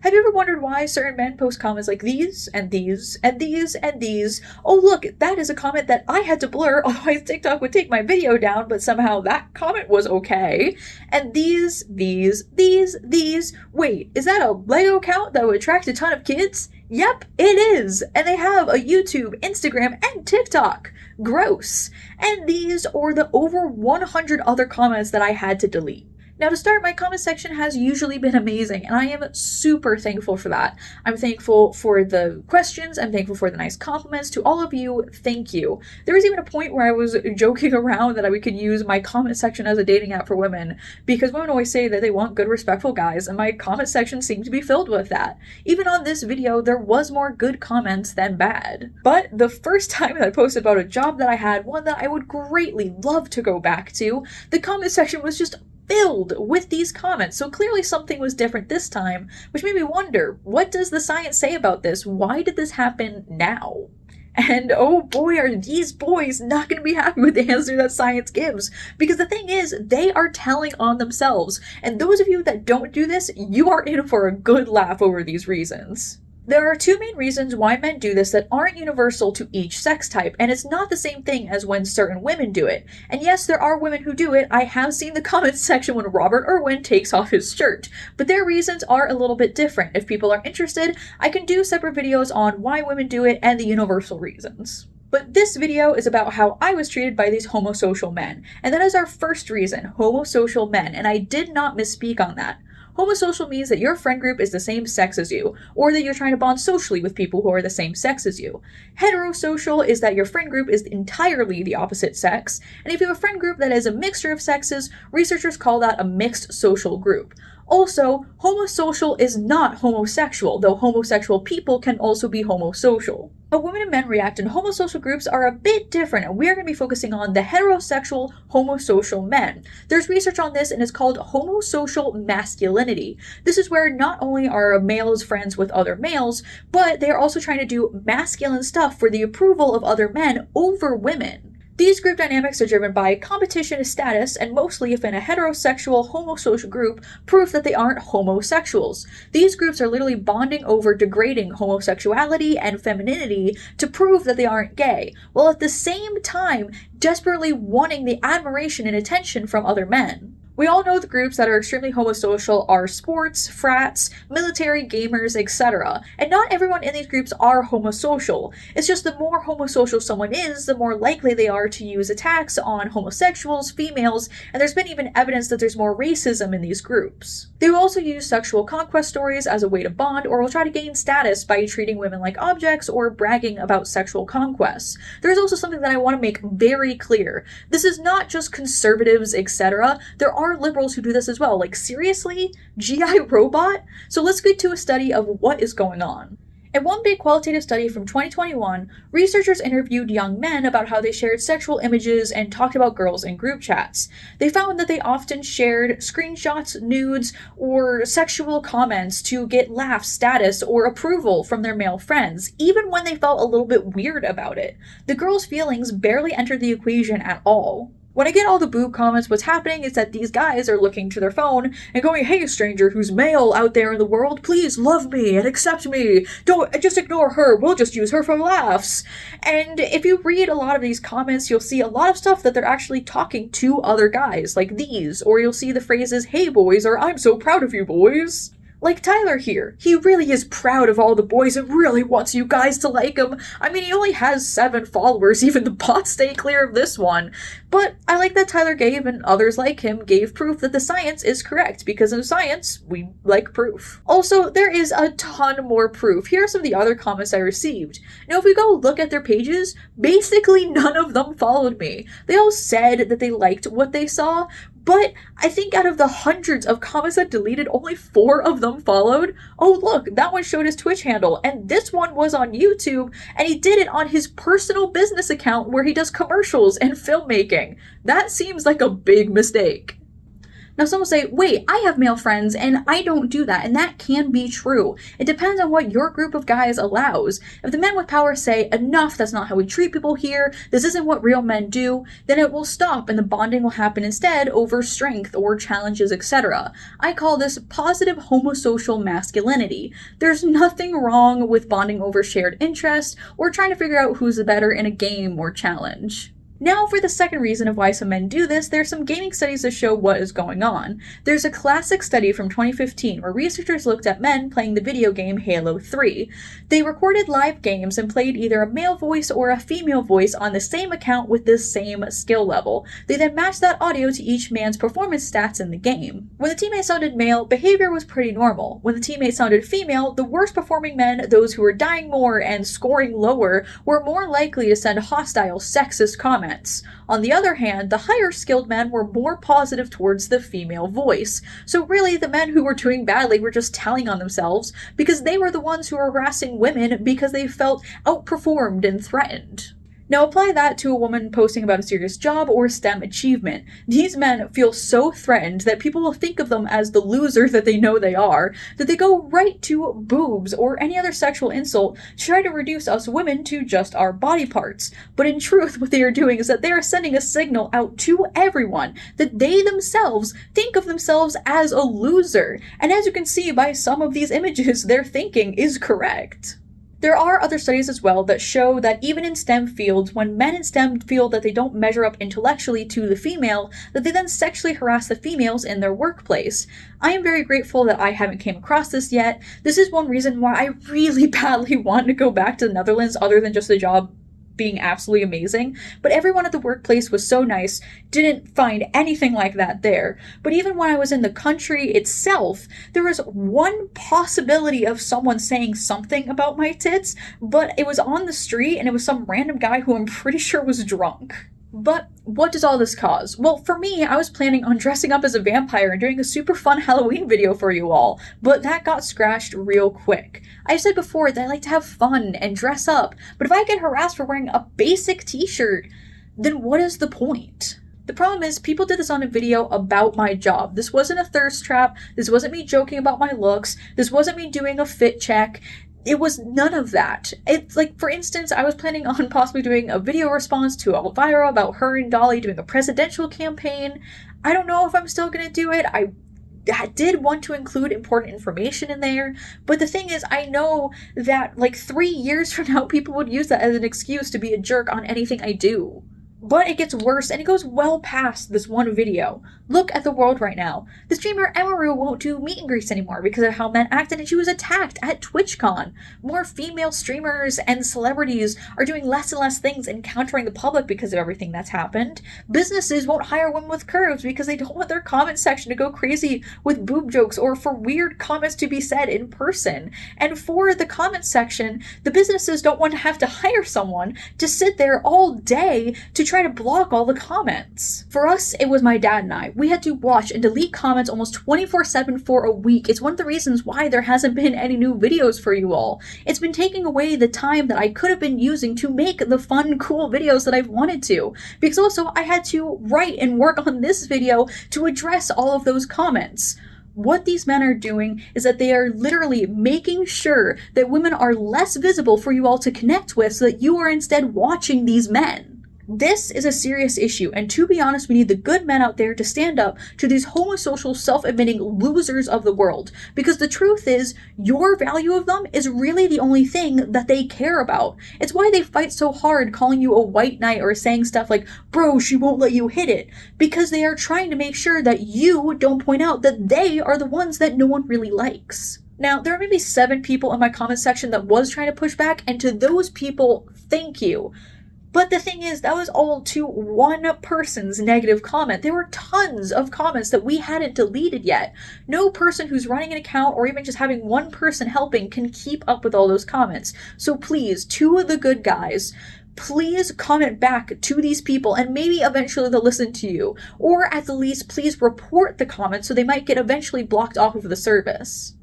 Have you ever wondered why certain men post comments like these, and these, and these, and these? Oh look, that is a comment that I had to blur, otherwise TikTok would take my video down, but somehow that comment was okay. And these, wait, is that a Lego count that would attract a ton of kids? Yep, it is! And they have a YouTube, Instagram, and TikTok. Gross. And these or the over 100 other comments that I had to delete. Now to start, my comment section has usually been amazing, and I am super thankful for that. I'm thankful for the questions, I'm thankful for the nice compliments. To all of you, thank you. There was even a point where I was joking around that we could use my comment section as a dating app for women, because women always say that they want good, respectful guys, and my comment section seemed to be filled with that. Even on this video, there was more good comments than bad. But the first time that I posted about a job that I had, one that I would greatly love to go back to, the comment section was just filled with these comments. So clearly something was different this time, which made me wonder, what does the science say about this? Why did this happen now? And oh boy, are these boys not going to be happy with the answer that science gives. Because the thing is, they are telling on themselves. And those of you that don't do this, you are in for a good laugh over these reasons. There are two main reasons why men do this that aren't universal to each sex type, and it's not the same thing as when certain women do it. And yes, there are women who do it. I have seen the comments section when Robert Irwin takes off his shirt, but their reasons are a little bit different. If people are interested, I can do separate videos on why women do it and the universal reasons. But this video is about how I was treated by these homosocial men, and that is our first reason, homosocial men, and I did not misspeak on that. Homosocial means that your friend group is the same sex as you, or that you're trying to bond socially with people who are the same sex as you. Heterosocial is that your friend group is entirely the opposite sex, and if you have a friend group that is a mixture of sexes, researchers call that a mixed social group. Also, homosocial is not homosexual, though homosexual people can also be homosocial. How women and men react in homosocial groups are a bit different, and we are going to be focusing on the heterosexual homosocial men. There's research on this, and it's called homosocial masculinity. This is where not only are males friends with other males, but they are also trying to do masculine stuff for the approval of other men over women. These group dynamics are driven by competition status, and mostly if in a heterosexual homosocial group, proof that they aren't homosexuals. These groups are literally bonding over degrading homosexuality and femininity to prove that they aren't gay, while at the same time desperately wanting the admiration and attention from other men. We all know the groups that are extremely homosocial are sports, frats, military, gamers, etc. And not everyone in these groups are homosocial. It's just the more homosocial someone is, the more likely they are to use attacks on homosexuals, females, and there's been even evidence that there's more racism in these groups. They will also use sexual conquest stories as a way to bond, or will try to gain status by treating women like objects or bragging about sexual conquests. There's also something that I want to make very clear. This is not just conservatives, etc. There are liberals who do this as well. Like, seriously? GI robot? So let's get to a study of what is going on. In one big qualitative study from 2021, researchers interviewed young men about how they shared sexual images and talked about girls in group chats. They found that they often shared screenshots, nudes, or sexual comments to get laughs, status, or approval from their male friends, even when they felt a little bit weird about it. The girls' feelings barely entered the equation at all. When I get all the boob comments, what's happening is that these guys are looking to their phone and going, "Hey, stranger who's male out there in the world, please love me and accept me. Don't just ignore her. We'll just use her for laughs." And if you read a lot of these comments, you'll see a lot of stuff that they're actually talking to other guys, like these, or you'll see the phrases, "Hey, boys," or "I'm so proud of you, boys." Like Tyler here, he really is proud of all the boys and really wants you guys to like him. I mean, he only has 7 followers, even the bots stay clear of this one. But I like that Tyler gave, and others like him, gave proof that the science is correct, because in science, we like proof. Also, there is a ton more proof. Here are some of the other comments I received. Now, if we go look at their pages, basically none of them followed me. They all said that they liked what they saw, but I think out of the hundreds of comments that deleted, only 4 of them followed. Oh look, that one showed his Twitch handle, and this one was on YouTube, and he did it on his personal business account where he does commercials and filmmaking. That seems like a big mistake. Now some will say, wait, I have male friends and I don't do that, and that can be true. It depends on what your group of guys allows. If the men with power say, enough, that's not how we treat people here, this isn't what real men do, then it will stop and the bonding will happen instead over strength or challenges, etc. I call this positive homosocial masculinity. There's nothing wrong with bonding over shared interests or trying to figure out who's the better in a game or challenge. Now for the second reason of why some men do this, there's some gaming studies that show what is going on. There's a classic study from 2015 where researchers looked at men playing the video game Halo 3. They recorded live games and played either a male voice or a female voice on the same account with the same skill level. They then matched that audio to each man's performance stats in the game. When the teammate sounded male, behavior was pretty normal. When the teammate sounded female, the worst performing men, those who were dying more and scoring lower, were more likely to send hostile, sexist comments. On the other hand, the higher skilled men were more positive towards the female voice. So really, the men who were doing badly were just telling on themselves because they were the ones who were harassing women because they felt outperformed and threatened. Now apply that to a woman posting about a serious job or STEM achievement. These men feel so threatened that people will think of them as the loser that they know they are, that they go right to boobs or any other sexual insult to try to reduce us women to just our body parts. But in truth, what they are doing is that they are sending a signal out to everyone that they themselves think of themselves as a loser. And as you can see by some of these images, their thinking is correct. There are other studies as well that show that even in STEM fields, when men in STEM feel that they don't measure up intellectually to the female, that they then sexually harass the females in their workplace. I am very grateful that I haven't came across this yet. This is one reason why I really badly want to go back to the Netherlands other than just the job being absolutely amazing, but everyone at the workplace was so nice, didn't find anything like that there. But even when I was in the country itself, there was one possibility of someone saying something about my tits, but it was on the street and it was some random guy who I'm pretty sure was drunk. But what does all this cause? Well, for me, I was planning on dressing up as a vampire and doing a super fun Halloween video for you all, but that got scratched real quick. I said before that I like to have fun and dress up, but if I get harassed for wearing a basic t-shirt, then what is the point? The problem is people did this on a video about my job. This wasn't a thirst trap. This wasn't me joking about my looks. This wasn't me doing a fit check. It was none of that. It's like, for instance, I was planning on possibly doing a video response to Elvira about her and Dolly doing a presidential campaign. I don't know if I'm still going to do it. I did want to include important information in there, but the thing is, I know that like 3 years from now, people would use that as an excuse to be a jerk on anything I do. But it gets worse, and it goes well past this one video. Look at the world right now. The streamer Emaru won't do meet and greets anymore because of how men acted, and she was attacked at TwitchCon. More female streamers and celebrities are doing less and less things encountering the public because of everything that's happened. Businesses won't hire women with curves because they don't want their comment section to go crazy with boob jokes or for weird comments to be said in person. And for the comment section, the businesses don't want to have to hire someone to sit there all day to try to block all the comments. For us, it was my dad and I. We had to watch and delete comments almost 24/7 for a week. It's one of the reasons why there hasn't been any new videos for you all. It's been taking away the time that I could have been using to make the fun, cool videos that I've wanted to. Because also, I had to write and work on this video to address all of those comments. What these men are doing is that they are literally making sure that women are less visible for you all to connect with so that you are instead watching these men. This is a serious issue, and to be honest, we need the good men out there to stand up to these homosocial, self-admitting losers of the world. Because the truth is, your value of them is really the only thing that they care about. It's why they fight so hard calling you a white knight or saying stuff like, bro, she won't let you hit it. Because they are trying to make sure that you don't point out that they are the ones that no one really likes. Now, there are maybe 7 people in my comment section that was trying to push back, and to those people, thank you. But the thing is, that was all to one person's negative comment. There were tons of comments that we hadn't deleted yet. No person who's running an account or even just having one person helping can keep up with all those comments. So please, to the good guys, please comment back to these people and maybe eventually they'll listen to you. Or at the least, please report the comments so they might get eventually blocked off of the service.